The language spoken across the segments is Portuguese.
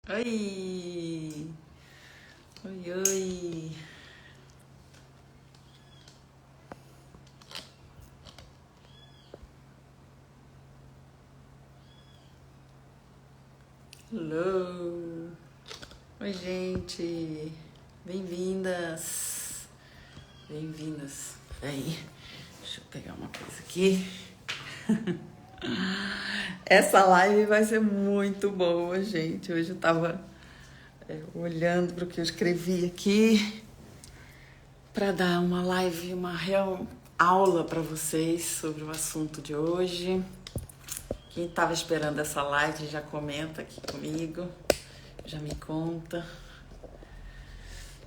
Oi! Oi, oi! Hello! Oi, gente! Bem-vindas! Bem-vindas! Peraí, deixa eu pegar uma coisa aqui. Essa live vai ser muito boa, gente. Hoje eu tava olhando para o que eu escrevi aqui para dar uma live, uma real aula para vocês sobre o assunto de hoje. Quem estava esperando essa live já comenta aqui comigo, já me conta.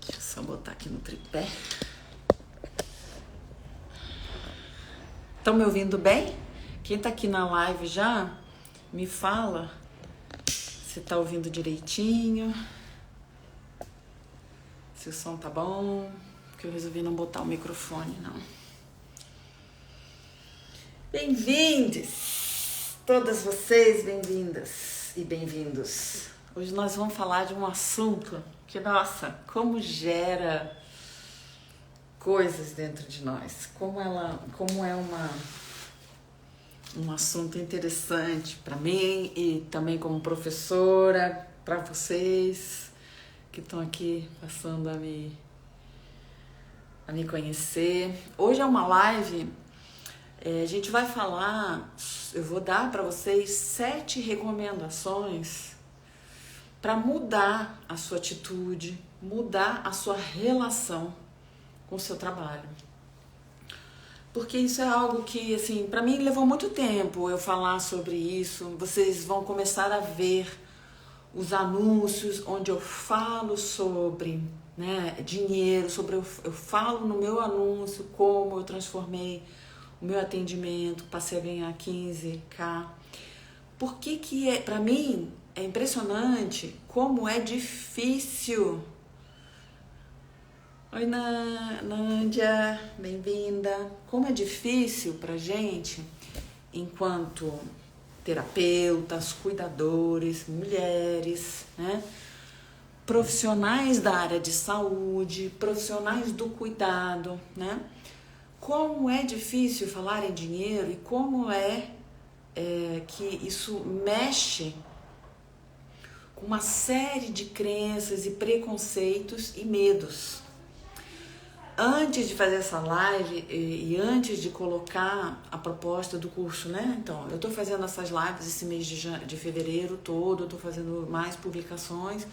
Deixa eu só botar aqui no tripé. Estão me ouvindo bem? Quem está aqui na live já me fala se está ouvindo direitinho, se o som tá bom, porque eu resolvi não botar o microfone, não. Bem-vindos! Todas vocês bem-vindas e bem-vindos. Hoje nós vamos falar de um assunto que, nossa, como gera coisas dentro de nós, como é um assunto interessante para mim e também como professora, para vocês que estão aqui passando a me conhecer. Hoje é uma live, a gente vai falar, eu vou dar para vocês 7 recomendações para mudar a sua atitude, mudar a sua relação com o seu trabalho. Porque isso é algo que, assim, para mim levou muito tempo eu falar sobre isso. Vocês vão começar a ver os anúncios onde eu falo sobre, né, dinheiro, eu falo no meu anúncio como eu transformei o meu atendimento, passei a ganhar 15k. Por que para mim é impressionante como é difícil. Oi, Nândia, bem-vinda. Como é difícil pra gente, enquanto terapeutas, cuidadores, mulheres, né? Profissionais da área de saúde, profissionais do cuidado, né? Como é difícil falar em dinheiro e como que isso mexe com uma série de crenças e preconceitos e medos. Antes de fazer essa live e antes de colocar a proposta do curso, né? Então, eu estou fazendo essas lives esse mês de fevereiro todo, eu estou fazendo mais publicações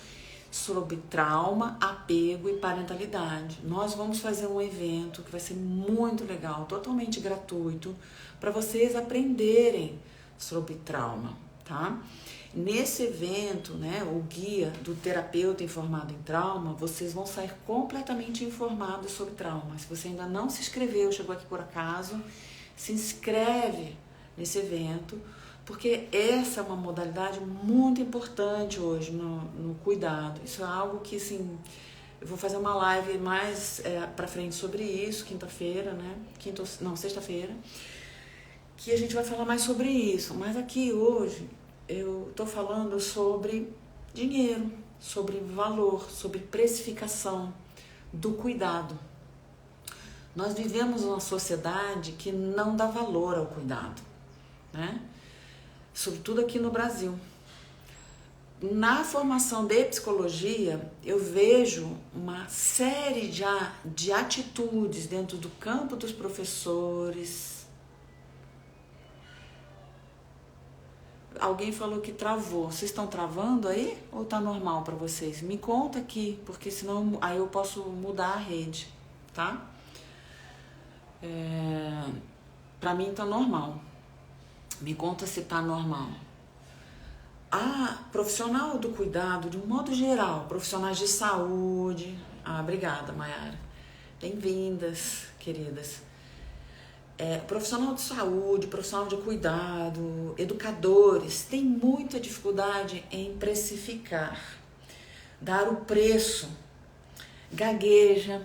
sobre trauma, apego e parentalidade. Nós vamos fazer um evento que vai ser muito legal, totalmente gratuito, para vocês aprenderem sobre trauma, tá? Nesse evento, né, o guia do terapeuta informado em trauma, vocês vão sair completamente informados sobre trauma. Se você ainda não se inscreveu, chegou aqui por acaso, se inscreve nesse evento, porque essa é uma modalidade muito importante hoje no cuidado. Isso é algo que, assim, eu vou fazer uma live mais pra frente sobre isso, quinta-feira, né? Sexta-feira, que a gente vai falar mais sobre isso. Mas aqui hoje eu tô falando sobre dinheiro, sobre valor, sobre precificação do cuidado. Nós vivemos uma sociedade que não dá valor ao cuidado, né? Sobretudo aqui no Brasil. Na formação de psicologia, eu vejo uma série de atitudes dentro do campo dos professores. Alguém falou que travou. Vocês estão travando aí? Ou tá normal para vocês? Me conta aqui, porque senão aí eu posso mudar a rede, tá? Para mim tá normal. Me conta se tá normal. Profissional do cuidado, de um modo geral, profissionais de saúde. Obrigada, Mayara. Bem-vindas, queridas. Profissional de saúde, profissional de cuidado, educadores, tem muita dificuldade em precificar, dar o preço, gagueja,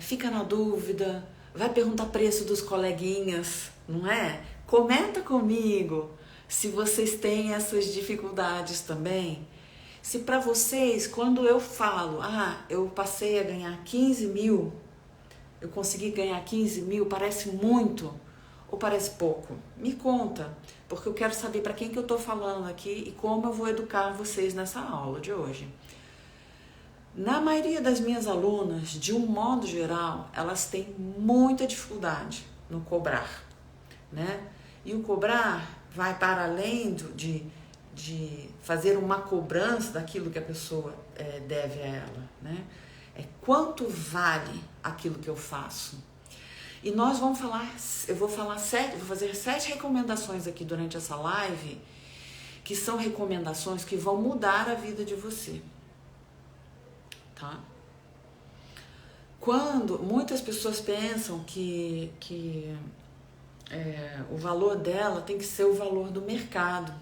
fica na dúvida, vai perguntar preço dos coleguinhas, não é? Comenta comigo se vocês têm essas dificuldades também. Se para vocês, quando eu falo, eu passei a ganhar 15 mil, eu consegui ganhar 15 mil, parece muito ou parece pouco? Me conta, porque eu quero saber para quem que eu estou falando aqui e como eu vou educar vocês nessa aula de hoje. Na maioria das minhas alunas, de um modo geral, elas têm muita dificuldade no cobrar, né? E o cobrar vai para além de fazer uma cobrança daquilo que a pessoa deve a ela, né? É quanto vale aquilo que eu faço. E nós vamos falar, vou fazer 7 recomendações aqui durante essa live, que são recomendações que vão mudar a vida de você, tá? Quando muitas pessoas pensam que o valor dela tem que ser o valor do mercado.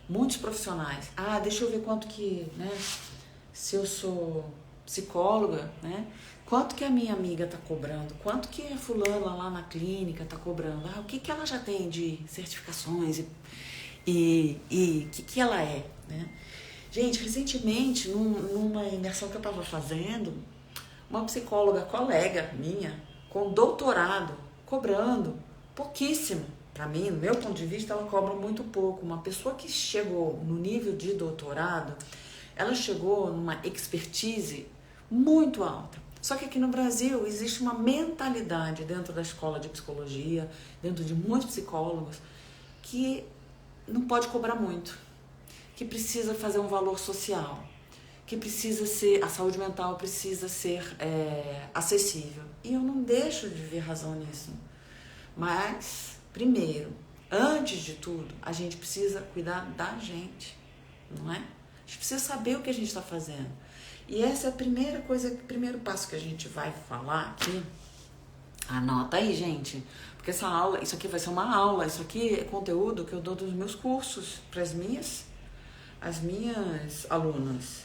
Muitos profissionais, deixa eu ver quanto que, né, se eu sou psicóloga, né, quanto que a minha amiga tá cobrando, quanto que a fulana lá na clínica tá cobrando, o que ela já tem de certificações e que ela é, né? Gente, recentemente, numa imersão que eu tava fazendo, uma psicóloga colega minha, com doutorado, cobrando pouquíssimo. Para mim, no meu ponto de vista, ela cobra muito pouco. Uma pessoa que chegou no nível de doutorado, ela chegou numa expertise muito alta. Só que aqui no Brasil existe uma mentalidade dentro da escola de psicologia, dentro de muitos psicólogos, que não pode cobrar muito, que precisa fazer um valor social, que precisa ser, a saúde mental precisa ser acessível. E eu não deixo de ver razão nisso. Mas, primeiro, antes de tudo, a gente precisa cuidar da gente, não é? A gente precisa saber o que a gente está fazendo. E essa é a primeira coisa, o primeiro passo que a gente vai falar aqui. Anota aí, gente, porque essa aula, isso aqui vai ser uma aula, isso aqui é conteúdo que eu dou dos meus cursos para as minhas alunas.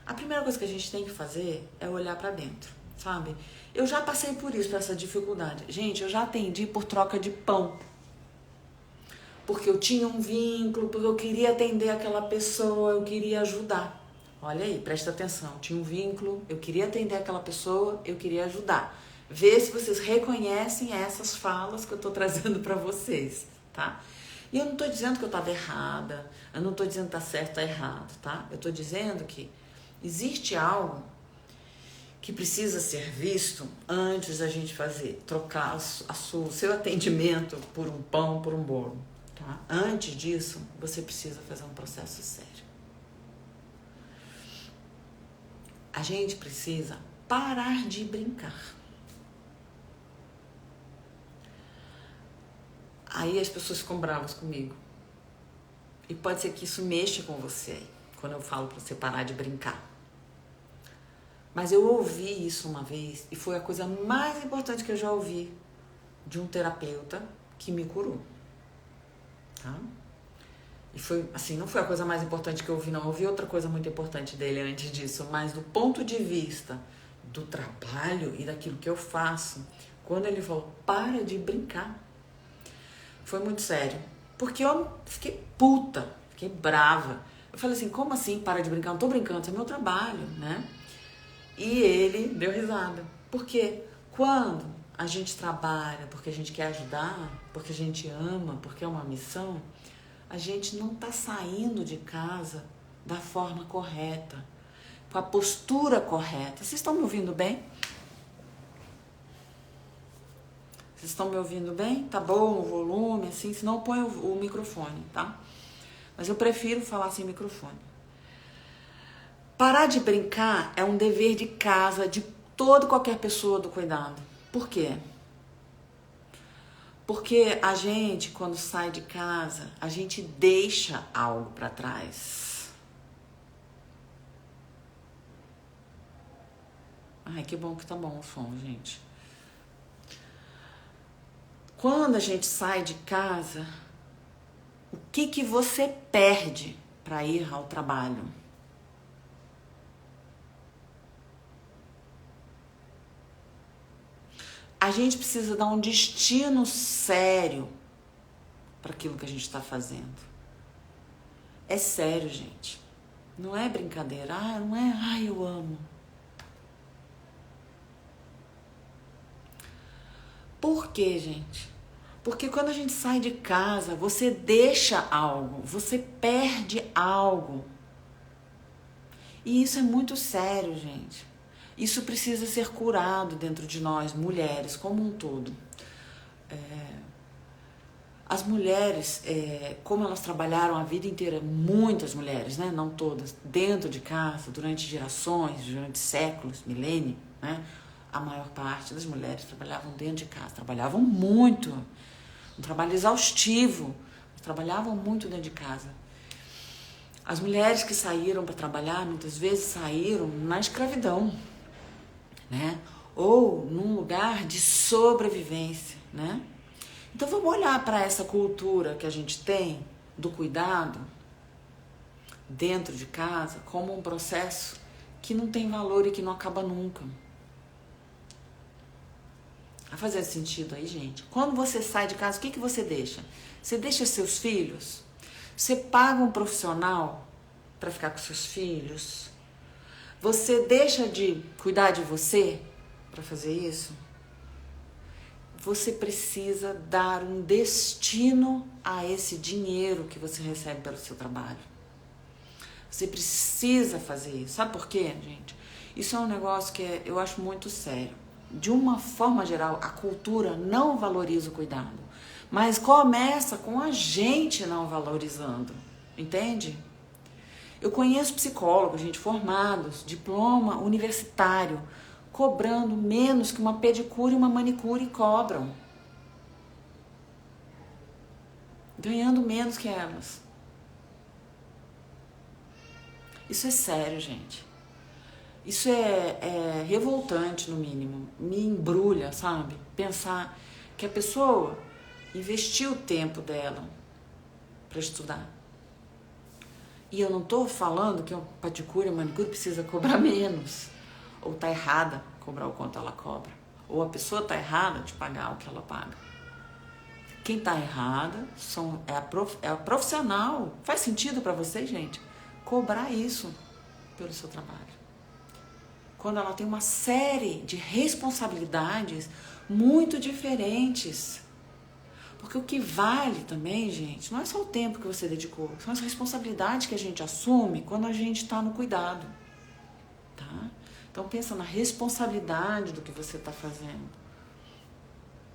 A primeira coisa que a gente tem que fazer é olhar para dentro, sabe? Eu já passei por isso, por essa dificuldade. Gente, eu já atendi por troca de pão. Porque eu tinha um vínculo, porque eu queria atender aquela pessoa, eu queria ajudar. Olha aí, presta atenção. Eu tinha um vínculo, eu queria atender aquela pessoa, eu queria ajudar. Vê se vocês reconhecem essas falas que eu tô trazendo para vocês, tá? E eu não tô dizendo que eu tava errada, eu não tô dizendo que tá certo, tá errado, tá? Eu tô dizendo que existe algo que precisa ser visto antes da gente trocar o seu atendimento por um pão, por um bolo, tá? Antes disso, você precisa fazer um processo sério. A gente precisa parar de brincar. Aí as pessoas ficam bravas comigo. E pode ser que isso mexa com você aí, quando eu falo para você parar de brincar. Mas eu ouvi isso uma vez e foi a coisa mais importante que eu já ouvi de um terapeuta que me curou, tá? E foi, assim, não foi a coisa mais importante que eu ouvi, não. Eu ouvi outra coisa muito importante dele antes disso, mas do ponto de vista do trabalho e daquilo que eu faço, quando ele falou, para de brincar, foi muito sério. Porque eu fiquei puta, fiquei brava. Eu falei assim, como assim para de brincar? Eu não tô brincando, isso é meu trabalho, né? E ele deu risada. Porque quando a gente trabalha porque a gente quer ajudar, porque a gente ama, porque é uma missão, a gente não tá saindo de casa da forma correta, com a postura correta. Vocês estão me ouvindo bem? Vocês estão me ouvindo bem? Tá bom o volume, assim? Senão põe o microfone, tá? Mas eu prefiro falar sem microfone. Parar de brincar é um dever de casa de toda e qualquer pessoa do cuidado. Por quê? Porque a gente, quando sai de casa, a gente deixa algo para trás. Ai, que bom que tá bom o som, gente. Quando a gente sai de casa, o que você perde para ir ao trabalho? A gente precisa dar um destino sério para aquilo que a gente está fazendo. É sério, gente. Não é brincadeira. Ah, não é, ai, eu amo. Por quê, gente? Porque quando a gente sai de casa, você deixa algo, você perde algo. E isso é muito sério, gente. Isso precisa ser curado dentro de nós, mulheres, como um todo. As mulheres, como elas trabalharam a vida inteira, muitas mulheres, né, não todas, dentro de casa, durante gerações, durante séculos, milênios, né, a maior parte das mulheres trabalhavam dentro de casa, trabalhavam muito, um trabalho exaustivo, trabalhavam muito dentro de casa. As mulheres que saíram para trabalhar, muitas vezes saíram na escravidão, né, ou num lugar de sobrevivência, né. Então vamos olhar para essa cultura que a gente tem do cuidado dentro de casa como um processo que não tem valor e que não acaba nunca. Vai fazer sentido aí, gente? Quando você sai de casa, o que você deixa? Você deixa seus filhos? Você paga um profissional para ficar com seus filhos? Você deixa de cuidar de você para fazer isso? Você precisa dar um destino a esse dinheiro que você recebe pelo seu trabalho. Você precisa fazer isso. Sabe por quê, gente? Isso é um negócio que eu acho muito sério. De uma forma geral, a cultura não valoriza o cuidado. Mas começa com a gente não valorizando. Entende? Eu conheço psicólogos, gente, formados, diploma universitário, cobrando menos que uma pedicure e uma manicure cobram. Ganhando menos que elas. Isso é sério, gente. Isso é revoltante, no mínimo. Me embrulha, sabe? Pensar que a pessoa investiu o tempo dela para estudar. E eu não estou falando que uma pedicure e manicure precisa cobrar menos. Ou tá errada cobrar o quanto ela cobra. Ou a pessoa tá errada de pagar o que ela paga. Quem tá errada é a profissional. Faz sentido para você, gente? Cobrar isso pelo seu trabalho. Quando ela tem uma série de responsabilidades muito diferentes. Porque o que vale também, gente, não é só o tempo que você dedicou. São as responsabilidades que a gente assume quando a gente está no cuidado. Tá? Então pensa na responsabilidade do que você está fazendo.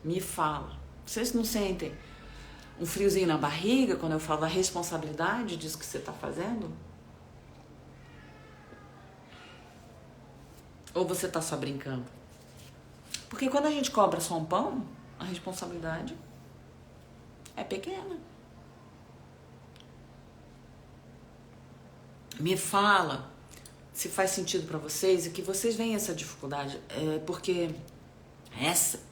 Me fala. Vocês não sentem um friozinho na barriga quando eu falo da responsabilidade disso que você está fazendo? Ou você está só brincando? Porque quando a gente cobra só um pão, a responsabilidade é pequena. Me fala se faz sentido para vocês e que vocês veem essa dificuldade, porque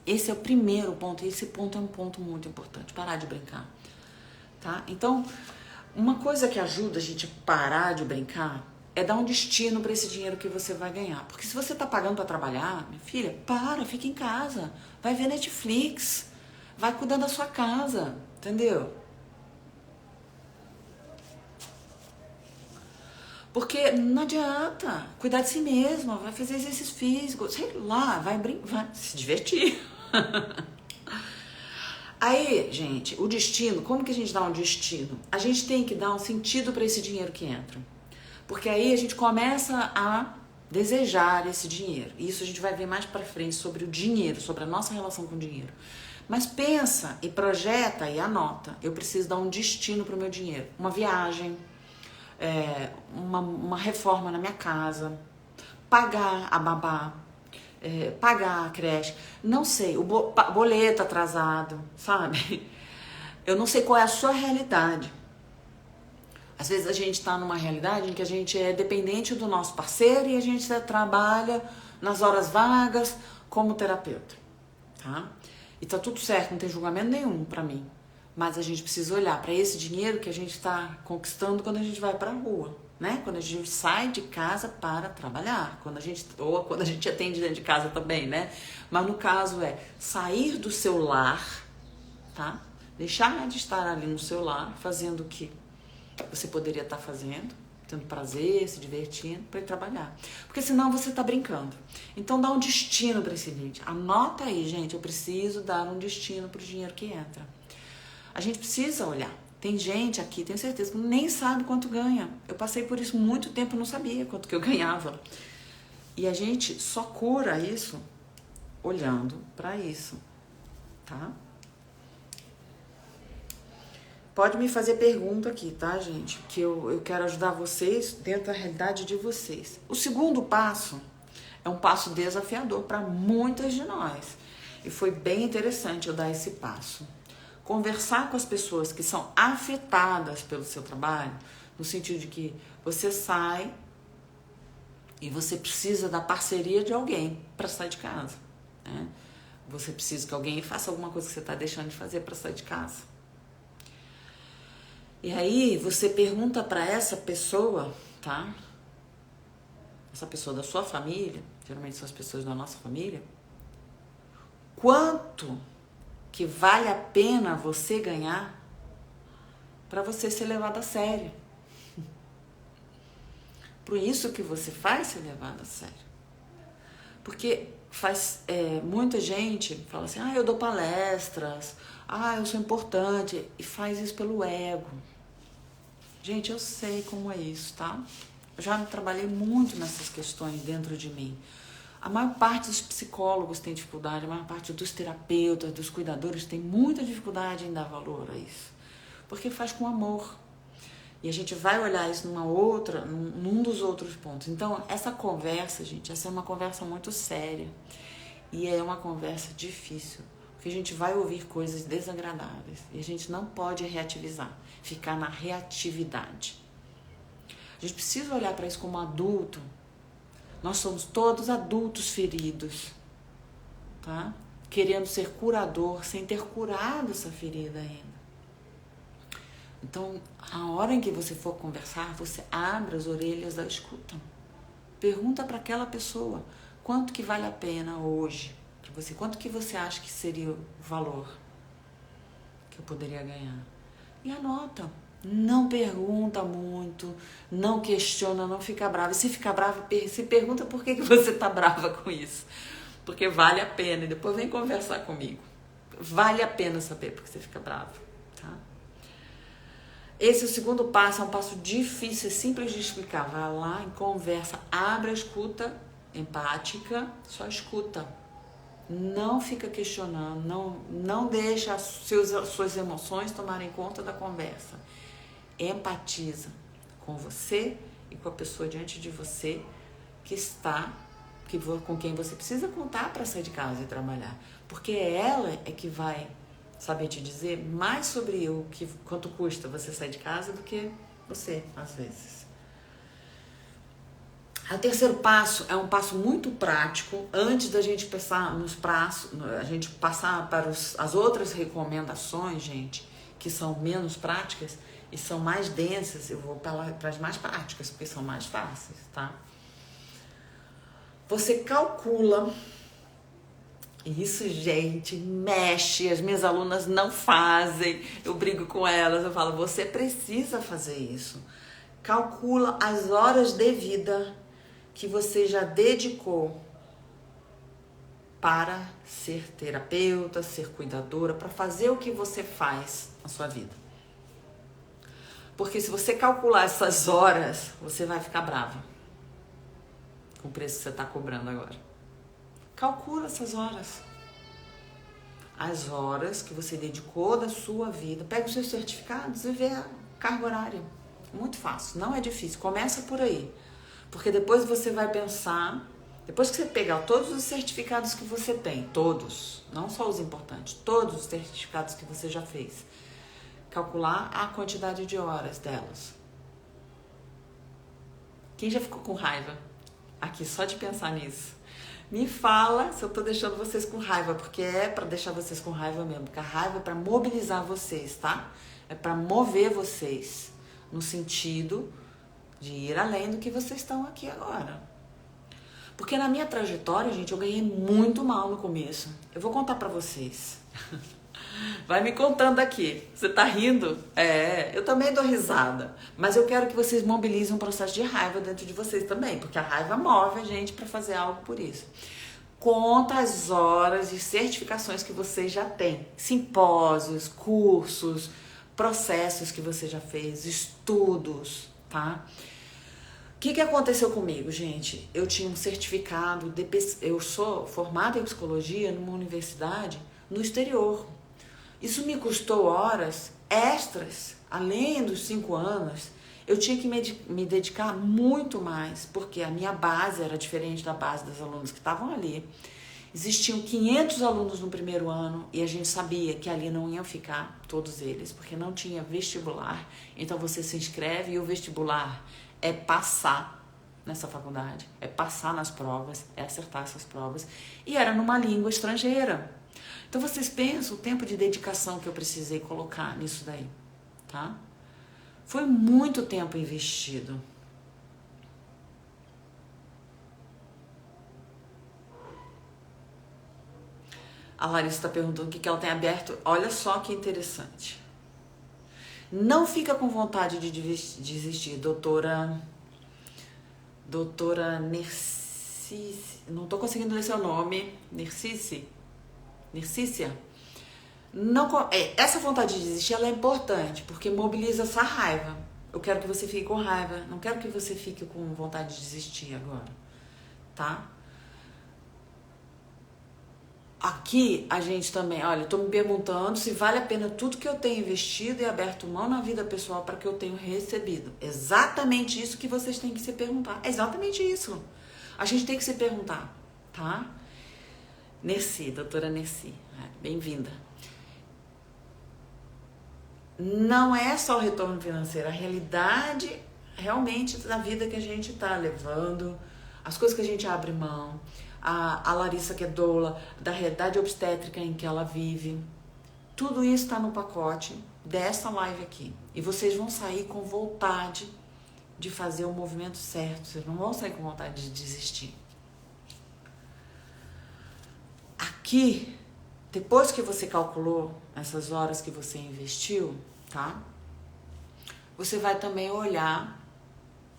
esse é o primeiro ponto, e esse ponto é um ponto muito importante, parar de brincar, tá? Então, uma coisa que ajuda a gente a parar de brincar é dar um destino para esse dinheiro que você vai ganhar, porque se você tá pagando para trabalhar, minha filha, fica em casa, vai ver Netflix, vai cuidar da sua casa, entendeu? Porque não adianta cuidar de si mesma, vai fazer exercício físico, sei lá, vai se divertir. Aí, gente, o destino, como que a gente dá um destino? A gente tem que dar um sentido para esse dinheiro que entra. Porque aí a gente começa a desejar esse dinheiro. Isso a gente vai ver mais pra frente sobre o dinheiro, sobre a nossa relação com o dinheiro. Mas pensa e projeta e anota. Eu preciso dar um destino para o meu dinheiro. Uma viagem, uma reforma na minha casa, pagar a babá, pagar a creche, não sei, o boleto atrasado, sabe? Eu não sei qual é a sua realidade. Às vezes a gente está numa realidade em que a gente é dependente do nosso parceiro e a gente trabalha nas horas vagas como terapeuta, tá? E tá tudo certo, não tem julgamento nenhum pra mim. Mas a gente precisa olhar para esse dinheiro que a gente está conquistando quando a gente vai pra rua, né? Quando a gente sai de casa para trabalhar, ou quando a gente atende dentro de casa também, né? Mas no caso sair do seu lar, tá? Deixar de estar ali no seu lar fazendo o que você poderia estar fazendo, tendo prazer, se divertindo, para ir trabalhar. Porque senão você está brincando. Então dá um destino para esse lead. Anota aí, gente, eu preciso dar um destino para o dinheiro que entra. A gente precisa olhar. Tem gente aqui, tenho certeza, que nem sabe quanto ganha. Eu passei por isso muito tempo, não sabia quanto que eu ganhava. E a gente só cura isso olhando para isso, tá? Pode me fazer pergunta aqui, tá, gente? Que eu quero ajudar vocês dentro da realidade de vocês. O segundo passo é um passo desafiador para muitas de nós. E foi bem interessante eu dar esse passo. Conversar com as pessoas que são afetadas pelo seu trabalho, no sentido de que você sai e você precisa da parceria de alguém para sair de casa, né? Você precisa que alguém faça alguma coisa que você está deixando de fazer para sair de casa. E aí você pergunta para essa pessoa, tá? Essa pessoa da sua família, geralmente são as pessoas da nossa família, quanto que vale a pena você ganhar para você ser levado a sério. Por isso que você faz ser levado a sério. Porque muita gente fala assim, eu dou palestras, eu sou importante, e faz isso pelo ego. Gente, eu sei como é isso, tá? Eu já trabalhei muito nessas questões dentro de mim. A maior parte dos psicólogos tem dificuldade, a maior parte dos terapeutas, dos cuidadores tem muita dificuldade em dar valor a isso. Porque faz com amor. E a gente vai olhar isso num dos outros pontos. Então, essa conversa, gente, essa é uma conversa muito séria. E é uma conversa difícil. Porque a gente vai ouvir coisas desagradáveis. E a gente não pode reativizar, ficar na reatividade. A gente precisa olhar para isso como adulto. Nós somos todos adultos feridos, tá? Querendo ser curador sem ter curado essa ferida ainda. Então, a hora em que você for conversar, você abre as orelhas da escuta. Pergunta para aquela pessoa, quanto que vale a pena hoje? Quanto que você acha que seria o valor que eu poderia ganhar? E anota. Não pergunta muito, não questiona, não fica brava. E se ficar brava, se pergunta por que você está brava com isso. Porque vale a pena. E depois vem conversar comigo. Vale a pena saber porque você fica brava, tá? Esse é o segundo passo, é um passo difícil, é simples de explicar. Vai lá e conversa, abre a escuta empática, só escuta. Não fica questionando, não deixa suas emoções tomarem conta da conversa. Empatiza com você e com a pessoa diante de você com quem você precisa contar para sair de casa e trabalhar. Porque ela é que vai saber te dizer mais sobre quanto custa você sair de casa do que você, às vezes. O terceiro passo é um passo muito prático. Antes da gente passar para as outras recomendações, gente, que são menos práticas e são mais densas, eu vou para as mais práticas, porque são mais fáceis, tá? Você calcula, isso, gente, mexe, as minhas alunas não fazem, eu brigo com elas, eu falo, você precisa fazer isso. Calcula as horas de vida que você já dedicou para ser terapeuta, ser cuidadora, para fazer o que você faz na sua vida. Porque se você calcular essas horas, você vai ficar brava com o preço que você está cobrando agora. Calcula essas horas. As horas que você dedicou da sua vida. Pega os seus certificados e vê a carga horária. Muito fácil, não é difícil. Começa por aí. Porque depois você vai pensar, depois que você pegar todos os certificados que você tem, todos, não só os importantes, todos os certificados que você já fez, calcular a quantidade de horas delas. Quem já ficou com raiva aqui só de pensar nisso? Me fala se eu tô deixando vocês com raiva, porque é para deixar vocês com raiva mesmo, porque a raiva é para mobilizar vocês, tá? É para mover vocês no sentido de ir além do que vocês estão aqui agora. Porque na minha trajetória, gente, eu ganhei muito mal no começo. Eu vou contar pra vocês. Vai me contando aqui. Você tá rindo? É, eu também dou risada. Mas eu quero que vocês mobilizem um processo de raiva dentro de vocês também, porque a raiva move a gente para fazer algo por isso. Conta as horas de certificações que você já tem. Simpósios, cursos, processos que você já fez, estudos, tá? O que aconteceu comigo, gente? Eu tinha um certificado, eu sou formada em psicologia numa universidade no exterior. Isso me custou horas extras, além dos 5 anos. Eu tinha que me dedicar muito mais, porque a minha base era diferente da base dos alunos que estavam ali. Existiam 500 alunos no primeiro ano e a gente sabia que ali não iam ficar todos eles, porque não tinha vestibular. Então você se inscreve e o vestibular é passar nessa faculdade, é passar nas provas, é acertar essas provas. E era numa língua estrangeira. Então vocês pensam o tempo de dedicação que eu precisei colocar nisso daí, tá? Foi muito tempo investido. A Larissa está perguntando o que ela tem aberto. Olha só que interessante. Não fica com vontade de desistir, doutora Nercice. Não estou conseguindo ler seu nome. Nercícia. Não, essa vontade de desistir ela é importante, porque mobiliza essa raiva. Eu quero que você fique com raiva. Não quero que você fique com vontade de desistir agora. Tá? Aqui a gente também, olha, eu tô me perguntando se vale a pena tudo que eu tenho investido e aberto mão na vida pessoal para que eu tenho recebido. Exatamente isso que vocês têm que se perguntar. É exatamente isso. A gente tem que se perguntar, tá? Nerci, doutora Nerci, bem-vinda. Não é só o retorno financeiro, a realidade realmente da vida que a gente tá levando, as coisas que a gente abre mão. A Larissa, que é doula, da realidade obstétrica em que ela vive. Tudo isso está no pacote dessa live aqui. E vocês vão sair com vontade de fazer o movimento certo. Vocês não vão sair com vontade de desistir. Aqui, depois que você calculou essas horas que você investiu, tá? Você vai também olhar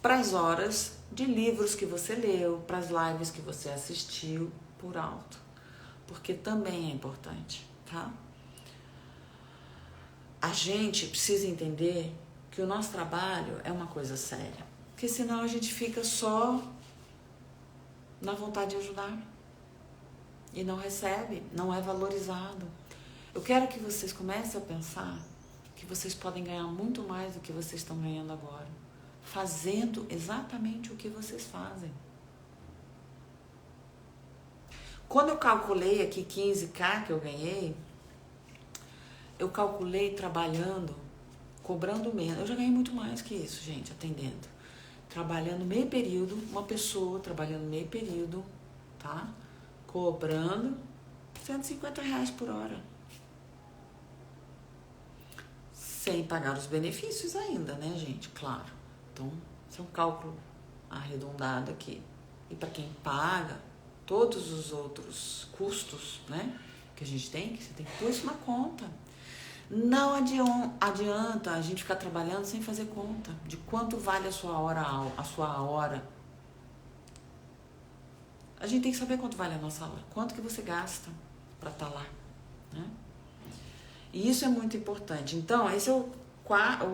para as horas de livros que você leu, para as lives que você assistiu por alto, porque também é importante, tá? A gente precisa entender que o nosso trabalho é uma coisa séria, porque senão a gente fica só na vontade de ajudar e não recebe, não é valorizado. Eu quero que vocês comecem a pensar que vocês podem ganhar muito mais do que vocês estão ganhando agora, fazendo exatamente o que vocês fazem. Quando eu calculei aqui 15K que eu ganhei, eu calculei trabalhando, cobrando menos. Eu já ganhei muito mais que isso, gente, atendendo. Trabalhando meio período, uma pessoa trabalhando meio período, tá? Cobrando R$150 por hora. Sem pagar os benefícios ainda, né, gente? Claro. Então, esse é um cálculo arredondado aqui. E para quem paga todos os outros custos, né, que a gente tem, que você tem que pôr isso na conta. Não adianta a gente ficar trabalhando sem fazer conta de quanto vale a sua hora. A gente tem que saber quanto vale a nossa hora, quanto que você gasta para estar lá, né? E isso é muito importante. Então, esse é o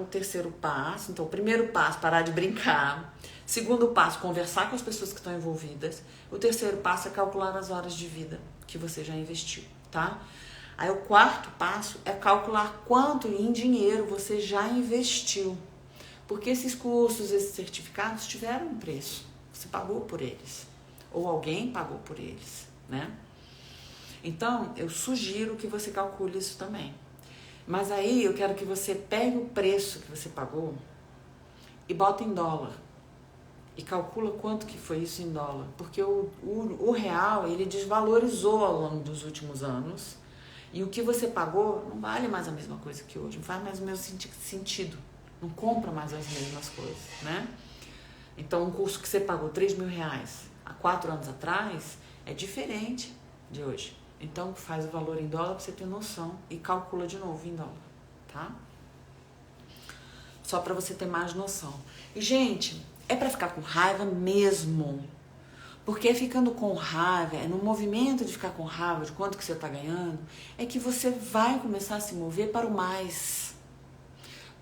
terceiro passo. Então, o primeiro passo, parar de brincar. Segundo passo, conversar com as pessoas que estão envolvidas. O terceiro passo é calcular as horas de vida que você já investiu, tá? Aí o quarto passo é calcular quanto em dinheiro você já investiu. Porque esses cursos, esses certificados tiveram um preço. Você pagou por eles. Ou alguém pagou por eles, né? Então, eu sugiro que você calcule isso também. Mas aí eu quero que você pegue o preço que você pagou e bota em dólar. E calcula quanto que foi isso em dólar. Porque o real, ele desvalorizou ao longo dos últimos anos. E o que você pagou não vale mais a mesma coisa que hoje. Não faz mais o mesmo sentido. Não compra mais as mesmas coisas, né? Então, um curso que você pagou R$3.000 há 4 anos atrás é diferente de hoje. Então faz o valor em dólar pra você ter noção e calcula de novo em dólar, tá? Só pra você ter mais noção. E, gente, é pra ficar com raiva mesmo. Porque ficando com raiva, no movimento de ficar com raiva de quanto que você tá ganhando, é que você vai começar a se mover para o mais.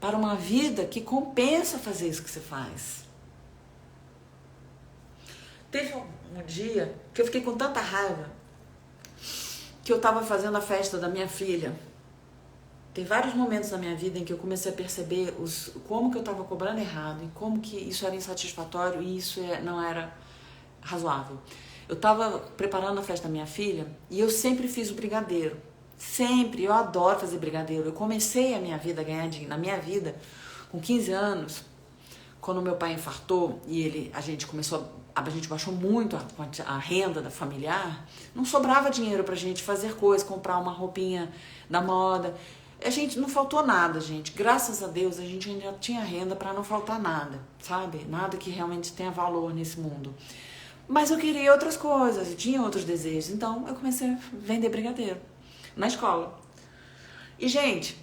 Para uma vida que compensa fazer isso que você faz. Teve um dia que eu fiquei com tanta raiva que eu tava fazendo a festa da minha filha. Tem vários momentos na minha vida em que eu comecei a perceber como que eu tava cobrando errado e como que isso era insatisfatório e isso não era razoável. Eu tava preparando a festa da minha filha e eu sempre fiz o brigadeiro. Sempre, eu adoro fazer brigadeiro. Eu comecei a minha vida, a ganhar dinheiro na minha vida com 15 anos, quando meu pai infartou e a gente baixou muito a renda da familiar, não sobrava dinheiro pra gente fazer coisas, comprar uma roupinha da moda. A gente não faltou nada, gente. Graças a Deus a gente ainda tinha renda pra não faltar nada, sabe? Nada que realmente tenha valor nesse mundo. Mas eu queria outras coisas, eu tinha outros desejos. Então eu comecei a vender brigadeiro na escola. E, gente,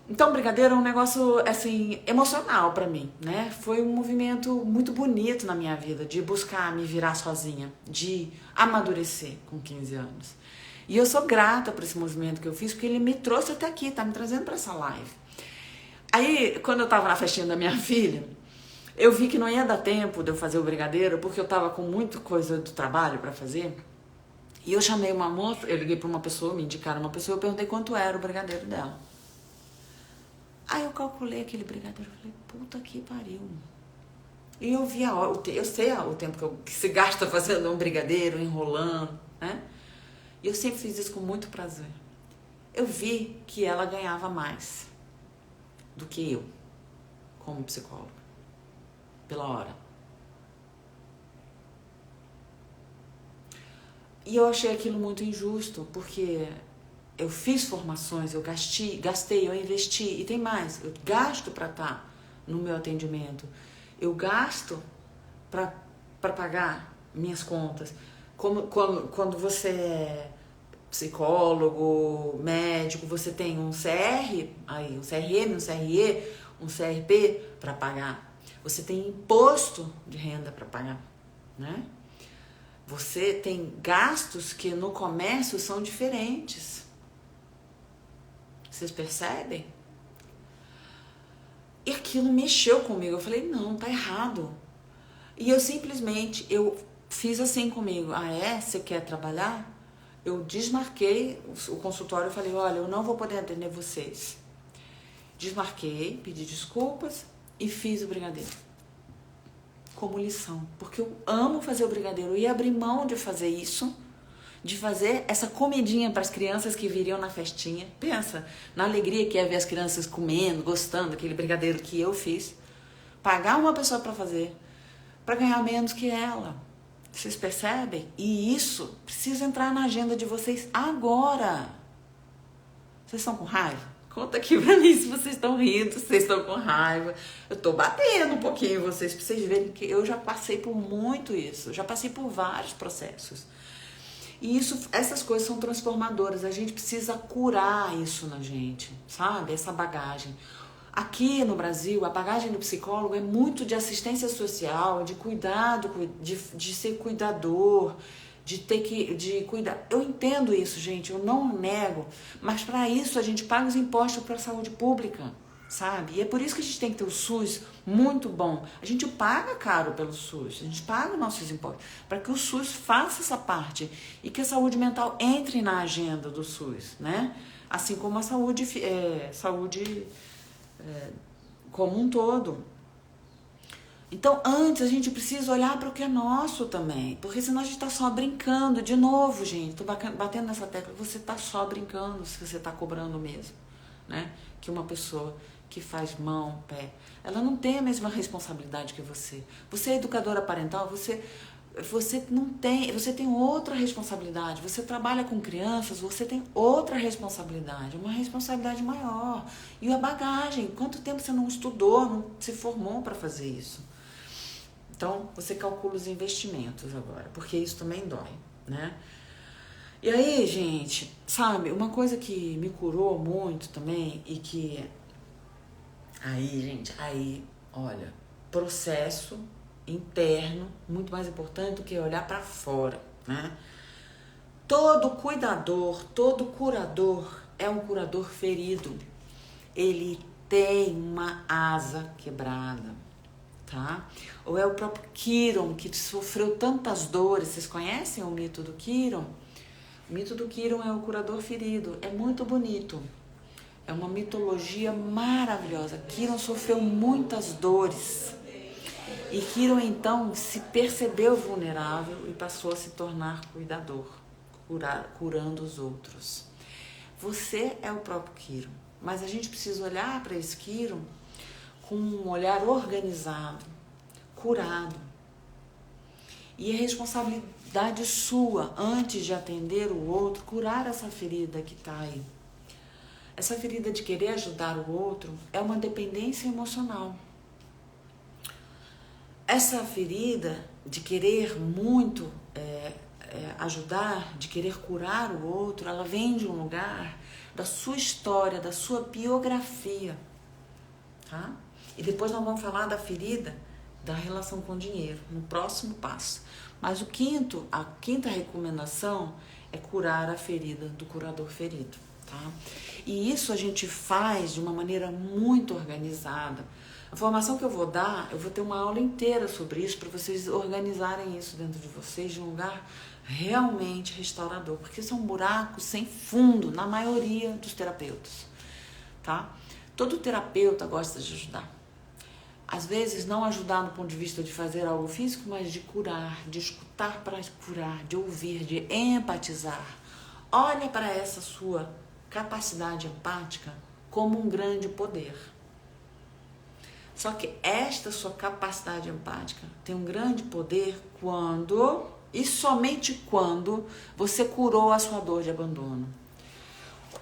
então brigadeiro é um negócio, assim, emocional pra mim, né? Foi um movimento muito bonito na minha vida, de buscar me virar sozinha, de amadurecer com 15 anos. E eu sou grata por esse movimento que eu fiz, porque ele me trouxe até aqui, tá me trazendo pra essa live. Aí, quando eu tava na festinha da minha filha, eu vi que não ia dar tempo de eu fazer o brigadeiro, porque eu tava com muita coisa do trabalho pra fazer. E eu chamei uma moça, eu liguei pra uma pessoa, me indicaram uma pessoa, eu perguntei quanto era o brigadeiro dela. Aí eu calculei aquele brigadeiro, eu falei, puta que pariu. E eu vi eu sei o tempo que se gasta fazendo um brigadeiro, enrolando, né? E eu sempre fiz isso com muito prazer. Eu vi que ela ganhava mais do que eu, como psicóloga, pela hora. E eu achei aquilo muito injusto, porque eu fiz formações, eu gastei, eu investi, e tem mais, eu gasto para estar no meu atendimento, eu gasto para pagar minhas contas. Quando você é psicólogo, médico, você tem um CR, aí, um CRM, um CRE, um CRP para pagar. Você tem imposto de renda para pagar, né? Você tem gastos que no comércio são diferentes. Vocês percebem? E aquilo mexeu comigo. Eu falei, não, tá errado. E eu simplesmente, eu fiz assim comigo. Ah, é? Você quer trabalhar? Eu desmarquei o consultório e falei, olha, eu não vou poder atender vocês. Desmarquei, pedi desculpas e fiz o brigadeiro. Como lição. Porque eu amo fazer o brigadeiro. Eu ia abrir mão de fazer isso, de fazer essa comidinha para as crianças que viriam na festinha. Pensa na alegria que é ver as crianças comendo, gostando daquele brigadeiro que eu fiz. Pagar uma pessoa para fazer, para ganhar menos que ela. Vocês percebem? E isso precisa entrar na agenda de vocês agora. Vocês estão com raiva? Conta aqui pra mim se vocês estão rindo, se vocês estão com raiva. Eu tô batendo um pouquinho em vocês, pra vocês verem que eu já passei por muito isso. Eu já passei por vários processos. E essas coisas são transformadoras. A gente precisa curar isso na gente, sabe? Essa bagagem. Aqui no Brasil, a bagagem do psicólogo é muito de assistência social, de cuidado, de ser cuidador, de cuidar. Eu entendo isso, gente, eu não nego, mas para isso a gente paga os impostos para a saúde pública, sabe? E é por isso que a gente tem que ter o SUS muito bom. A gente paga caro pelo SUS, a gente paga nossos impostos, para que o SUS faça essa parte e que a saúde mental entre na agenda do SUS, né? Assim como a saúde como um todo. Então, antes a gente precisa olhar para o que é nosso também, porque senão a gente está só brincando. De novo, gente, tô batendo nessa tecla, você está só brincando se você está cobrando mesmo, né? Que uma pessoa que faz mão, pé, ela não tem a mesma responsabilidade que você. Você é educadora parental, você tem outra responsabilidade. Você trabalha com crianças, você tem outra responsabilidade, uma responsabilidade maior. E a bagagem, quanto tempo você não estudou, não se formou para fazer isso? Então, você calcula os investimentos agora, porque isso também dói, né? E aí, gente, sabe, uma coisa que me curou muito também e que... Aí, gente, olha, processo interno, muito mais importante do que olhar para fora, né? Todo cuidador, todo curador é um curador ferido. Ele tem uma asa quebrada, tá? Ou é o próprio Quiron, que sofreu tantas dores. Vocês conhecem o mito do Quiron? O mito do Quiron é o curador ferido. É muito bonito. É uma mitologia maravilhosa. Quiron sofreu muitas dores. E Quiron, então, se percebeu vulnerável e passou a se tornar cuidador, curando os outros. Você é o próprio Quiron. Mas a gente precisa olhar para esse Quiron com um olhar organizado, curado. E é responsabilidade sua, antes de atender o outro, curar essa ferida que está aí. Essa ferida de querer ajudar o outro é uma dependência emocional. Essa ferida de querer muito ajudar, de querer curar o outro, ela vem de um lugar da sua história, da sua biografia, tá? E depois nós vamos falar da ferida da relação com o dinheiro, no próximo passo. Mas a quinta recomendação é curar a ferida do curador ferido, tá? E isso a gente faz de uma maneira muito organizada. A formação que eu vou dar, eu vou ter uma aula inteira sobre isso, para vocês organizarem isso dentro de vocês de um lugar realmente restaurador, porque isso é um buraco sem fundo na maioria dos terapeutas, tá? Todo terapeuta gosta de ajudar. Às vezes não ajudar no ponto de vista de fazer algo físico, mas de curar, de escutar para curar, de ouvir, de empatizar. Olha para essa sua capacidade empática como um grande poder. Só que esta sua capacidade empática tem um grande poder quando, e somente quando, você curou a sua dor de abandono.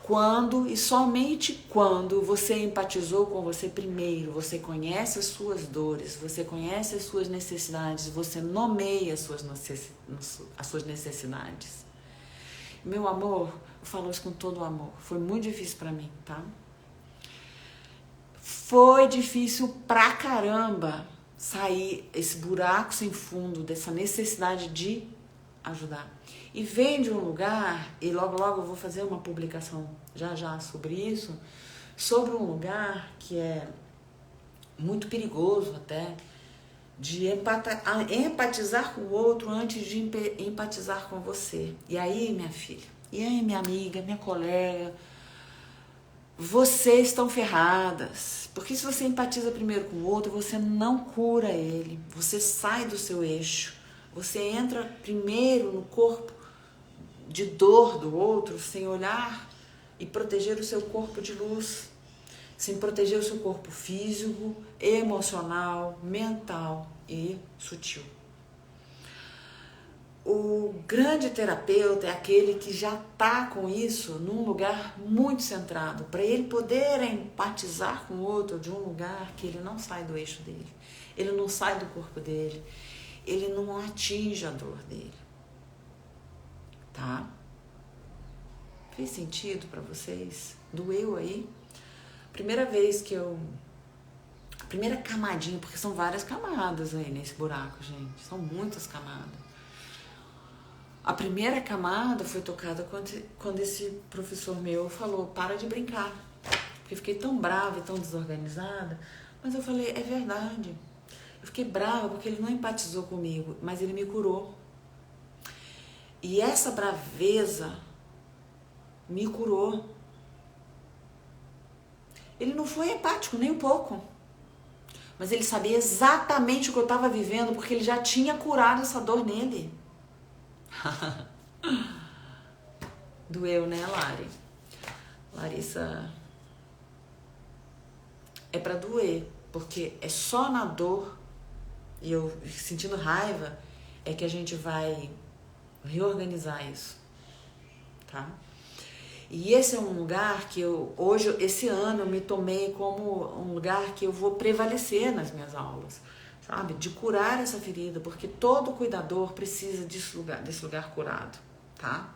Quando e somente quando você empatizou com você primeiro, você conhece as suas dores, você conhece as suas necessidades, você nomeia as suas necessidades. Meu amor, eu falo isso com todo o amor, foi muito difícil pra mim, tá? Foi difícil pra caramba sair esse buraco sem fundo, dessa necessidade de ajudar. E vem de um lugar, e logo eu vou fazer uma publicação já sobre isso, sobre um lugar que é muito perigoso até, de empatizar com o outro antes de empatizar com você. E aí, minha filha, e aí, minha amiga, minha colega, vocês estão ferradas, porque se você empatiza primeiro com o outro, você não cura ele, você sai do seu eixo, você entra primeiro no corpo de dor do outro, sem olhar e proteger o seu corpo de luz, sem proteger o seu corpo físico, emocional, mental e sutil. O grande terapeuta é aquele que já está com isso num lugar muito centrado, para ele poder empatizar com o outro de um lugar que ele não sai do eixo dele, ele não sai do corpo dele, ele não atinge a dor dele, tá? Fez sentido para vocês? Doeu aí? Primeira camadinha, porque são várias camadas aí nesse buraco, gente, são muitas camadas. A primeira camada foi tocada quando esse professor meu falou, para de brincar. Porque eu fiquei tão brava e tão desorganizada, mas eu falei, é verdade. Eu fiquei brava porque ele não empatizou comigo, mas ele me curou. E essa braveza me curou. Ele não foi empático nem um pouco, mas ele sabia exatamente o que eu estava vivendo, porque ele já tinha curado essa dor nele. Doeu, né, Lari? Larissa, é pra doer, porque é só na dor e eu sentindo raiva é que a gente vai reorganizar isso, tá? E esse é um lugar que esse ano eu me tomei como um lugar que eu vou prevalecer nas minhas aulas, sabe? De curar essa ferida, porque todo cuidador precisa desse lugar curado, tá?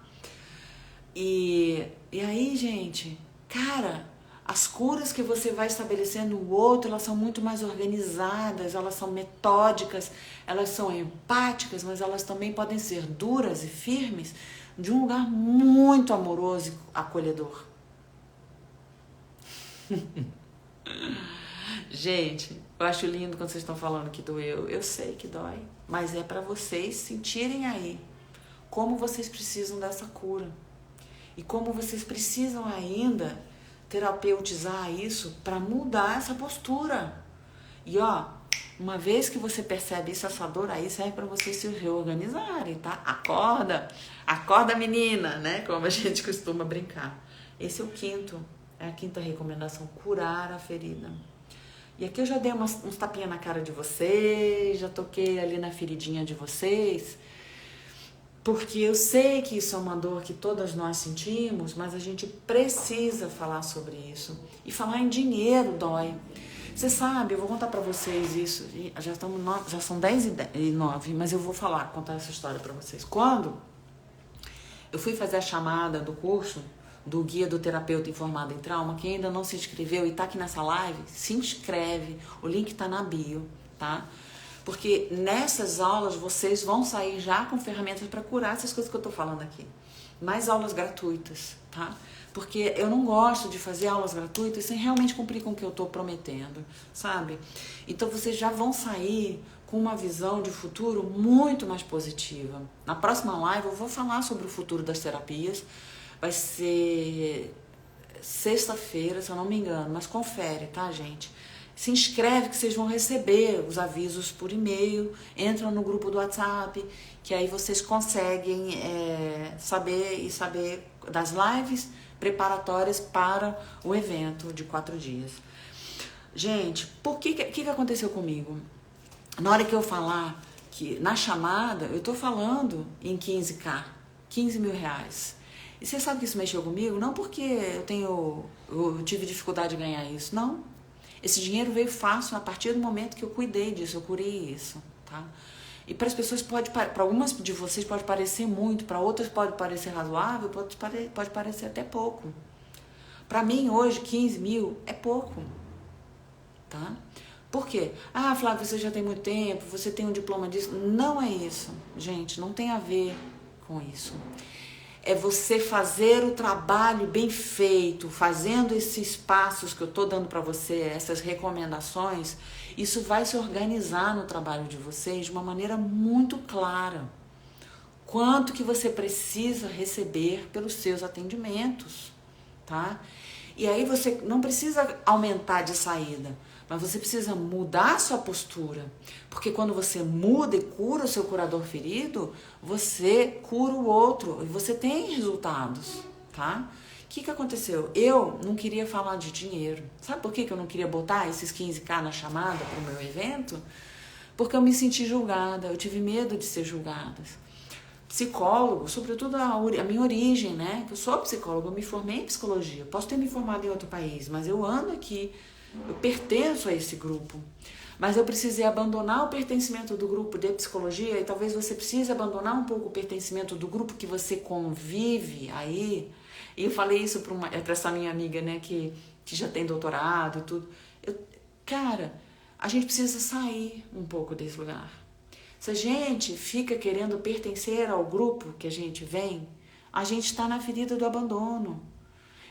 E aí, gente, cara, as curas que você vai estabelecer no outro, elas são muito mais organizadas, elas são metódicas, elas são empáticas, mas elas também podem ser duras e firmes de um lugar muito amoroso e acolhedor. Gente, eu acho lindo quando vocês estão falando que doeu. Eu sei que dói, mas é para vocês sentirem aí como vocês precisam dessa cura e como vocês precisam ainda terapeutizar isso para mudar essa postura. E ó, uma vez que você percebe isso, essa dor aí serve para vocês se reorganizarem, tá? Acorda menina, né? Como a gente costuma brincar. Esse é a quinta recomendação, curar a ferida. E aqui eu já dei uns tapinhas na cara de vocês, já toquei ali na feridinha de vocês, porque eu sei que isso é uma dor que todas nós sentimos, mas a gente precisa falar sobre isso. E falar em dinheiro dói. Você sabe, eu vou contar pra vocês isso, já são 10h09, mas eu vou contar essa história pra vocês. Quando eu fui fazer a chamada do curso do Guia do Terapeuta Informado em Trauma, quem ainda não se inscreveu e tá aqui nessa live, se inscreve, o link tá na bio, tá? Porque nessas aulas vocês vão sair já com ferramentas para curar essas coisas que eu tô falando aqui. Mais aulas gratuitas, tá? Porque eu não gosto de fazer aulas gratuitas sem realmente cumprir com o que eu tô prometendo, sabe? Então vocês já vão sair com uma visão de futuro muito mais positiva. Na próxima live eu vou falar sobre o futuro das terapias. Vai ser sexta-feira, se eu não me engano, mas confere, tá, gente? Se inscreve que vocês vão receber os avisos por e-mail, entram no grupo do WhatsApp, que aí vocês conseguem saber das lives preparatórias para o evento de 4 dias. Gente, o que aconteceu comigo? Na hora que eu falar que na chamada, eu tô falando em 15K, 15 mil reais. E você sabe que isso mexeu comigo? Não porque eu tive dificuldade de ganhar isso, não. Esse dinheiro veio fácil a partir do momento que eu cuidei disso, eu curei isso, tá? E para as pessoas para algumas de vocês pode parecer muito, para outras pode parecer razoável, pode parecer até pouco. Para mim hoje 15 mil é pouco, tá? Por quê? Ah, Flávia, você já tem muito tempo, você tem um diploma disso. Não é isso, gente, não tem a ver com isso. É você fazer o trabalho bem feito, fazendo esses passos que eu estou dando para você, essas recomendações, isso vai se organizar no trabalho de vocês de uma maneira muito clara. Quanto que você precisa receber pelos seus atendimentos, tá? E aí você não precisa aumentar de saída, mas você precisa mudar a sua postura, porque quando você muda e cura o seu curador ferido, você cura o outro e você tem resultados, tá? O que aconteceu? Eu não queria falar de dinheiro. Sabe por que eu não queria botar esses 15K na chamada para o meu evento? Porque eu me senti julgada, eu tive medo de ser julgada. Psicólogo, sobretudo a minha origem, né? Que eu sou psicóloga, eu me formei em psicologia. Posso ter me formado em outro país, mas eu ando aqui. Eu pertenço a esse grupo, mas eu precisei abandonar o pertencimento do grupo de psicologia e talvez você precise abandonar um pouco o pertencimento do grupo que você convive aí. E eu falei isso para essa minha amiga, né, que já tem doutorado e tudo. Cara, a gente precisa sair um pouco desse lugar. Se a gente fica querendo pertencer ao grupo que a gente vem, a gente está na ferida do abandono.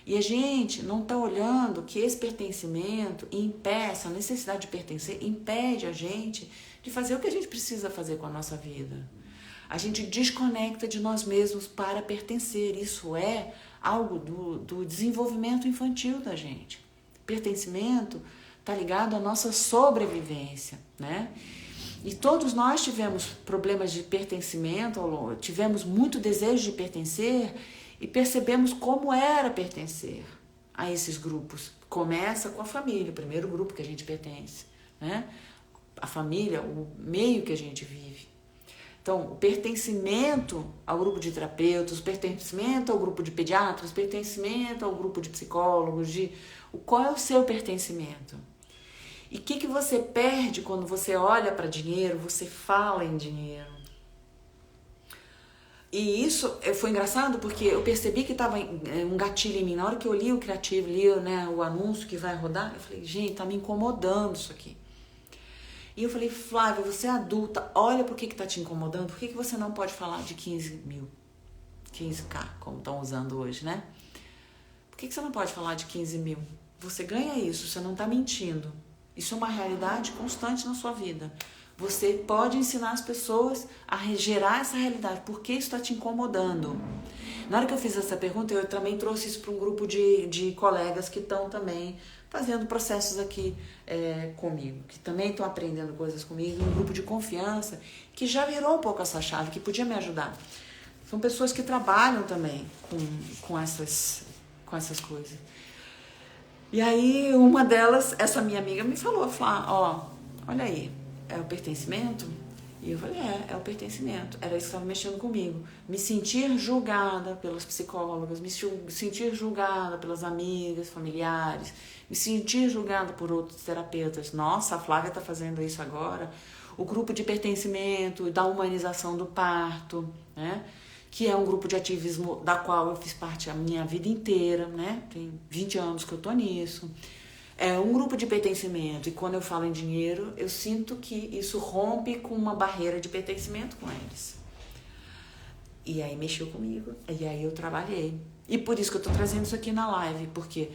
E a gente não está olhando que esse pertencimento essa necessidade de pertencer, impede a gente de fazer o que a gente precisa fazer com a nossa vida. A gente desconecta de nós mesmos para pertencer. Isso é algo do desenvolvimento infantil da gente. Pertencimento está ligado à nossa sobrevivência, né? E todos nós tivemos problemas de pertencimento, tivemos muito desejo de pertencer, e percebemos como era pertencer a esses grupos. Começa com a família, o primeiro grupo que a gente pertence, né? A família, o meio que a gente vive. Então, o pertencimento ao grupo de terapeutas, o pertencimento ao grupo de pediatras, o pertencimento ao grupo de psicólogos, qual é o seu pertencimento? E o que você perde quando você olha para dinheiro, você fala em dinheiro? E isso foi engraçado porque eu percebi que estava um gatilho em mim. Na hora que eu li o criativo, li, né, o anúncio que vai rodar, eu falei, gente, tá me incomodando isso aqui. E eu falei, Flávia, você é adulta, olha por que tá te incomodando, por que você não pode falar de 15 mil? 15k, como estão usando hoje, né? Por que você não pode falar de 15 mil? Você ganha isso, você não tá mentindo. Isso é uma realidade constante na sua vida. Você pode ensinar as pessoas a gerar essa realidade. Por que isso está te incomodando? Na hora que eu fiz essa pergunta, eu também trouxe isso para um grupo de colegas que estão também fazendo processos aqui comigo, que também estão aprendendo coisas comigo, um grupo de confiança, que já virou um pouco essa chave, que podia me ajudar. São pessoas que trabalham também com essas coisas. E aí, uma delas, essa minha amiga, me falou, ó, olha aí, é o pertencimento? E eu falei, é o pertencimento. Era isso que estava mexendo comigo. Me sentir julgada pelas psicólogas, me sentir julgada pelas amigas, familiares, me sentir julgada por outros terapeutas. Nossa, a Flávia está fazendo isso agora. O grupo de pertencimento, da humanização do parto, né? Que é um grupo de ativismo da qual eu fiz parte a minha vida inteira, né? Tem 20 anos que eu tô nisso. É um grupo de pertencimento, e quando eu falo em dinheiro, eu sinto que isso rompe com uma barreira de pertencimento com eles. E aí mexeu comigo, e aí eu trabalhei. E por isso que eu tô trazendo isso aqui na live, porque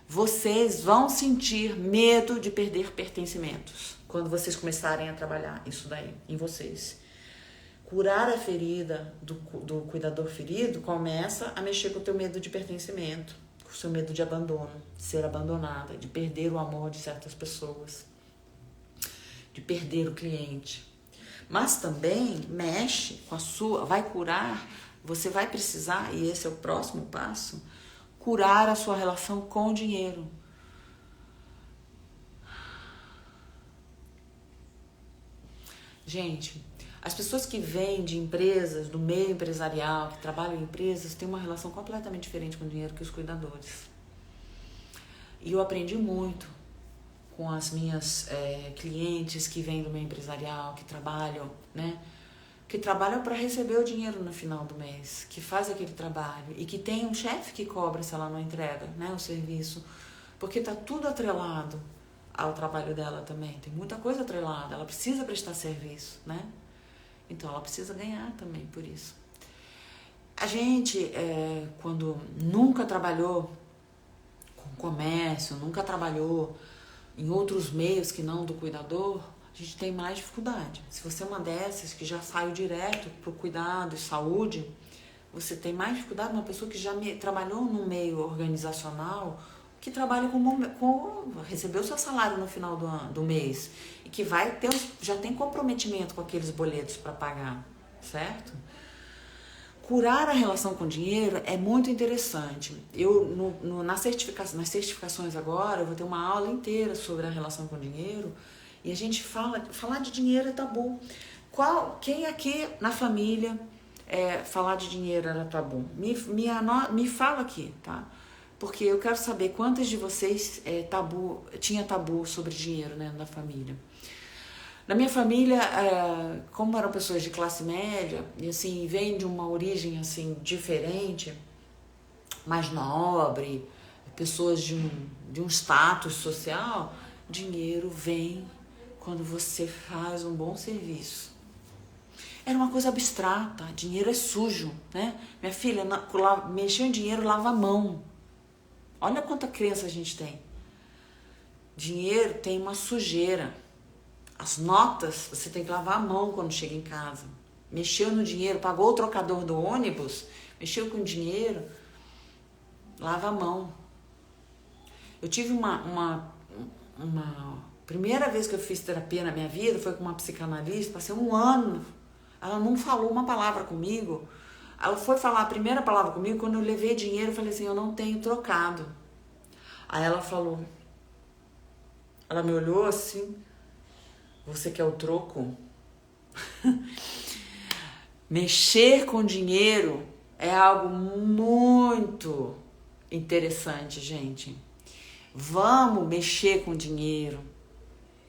vocês vão sentir medo de perder pertencimentos quando vocês começarem a trabalhar isso daí em vocês. Curar a ferida do cuidador ferido começa a mexer com o teu medo de pertencimento, com o seu medo de abandono, de ser abandonada, de perder o amor de certas pessoas, de perder o cliente. Mas também mexe com a sua, vai curar, você vai precisar, e esse é o próximo passo, curar a sua relação com o dinheiro. Gente, as pessoas que vêm de empresas, do meio empresarial, que trabalham em empresas, têm uma relação completamente diferente com o dinheiro que os cuidadores. E eu aprendi muito com as minhas clientes que vêm do meio empresarial, que trabalham, né? Que trabalham para receber o dinheiro no final do mês, que faz aquele trabalho e que tem um chefe que cobra se ela não entrega, né, o serviço, porque tá tudo atrelado ao trabalho dela também, tem muita coisa atrelada, ela precisa prestar serviço, né? Então ela precisa ganhar também por isso. A gente, quando nunca trabalhou com comércio, nunca trabalhou em outros meios que não do cuidador, a gente tem mais dificuldade. Se você é uma dessas que já saiu direto para o cuidado e saúde, você tem mais dificuldade. Uma pessoa que já trabalhou no meio organizacional, que trabalha recebeu seu salário no final do mês e que já tem comprometimento com aqueles boletos para pagar, certo? Curar a relação com o dinheiro é muito interessante. Eu, nas certificações agora, eu vou ter uma aula inteira sobre a relação com o dinheiro e a gente falar de dinheiro é tabu. Quem aqui na família falar de dinheiro era tabu? Me fala aqui, tá? Porque eu quero saber quantas de vocês tinha tabu sobre dinheiro, né, na família. Na minha família, como eram pessoas de classe média, e assim, vêm de uma origem assim, diferente, mais nobre, pessoas de um status social, dinheiro vem quando você faz um bom serviço. Era uma coisa abstrata, dinheiro é sujo, né? Minha filha, mexer em dinheiro, lava a mão. Olha quanta crença a gente tem. Dinheiro tem uma sujeira. As notas, você tem que lavar a mão quando chega em casa. Mexeu no dinheiro, pagou o trocador do ônibus, mexeu com dinheiro, lava a mão. Eu tive uma primeira vez que eu fiz terapia na minha vida, foi com uma psicanalista, passei 1 ano. Ela não falou uma palavra comigo. Ela foi falar a primeira palavra comigo quando eu levei dinheiro. Eu falei assim, eu não tenho trocado. Aí ela falou, ela me olhou assim, você quer o troco? Mexer com dinheiro é algo muito interessante, gente. Vamos mexer com dinheiro.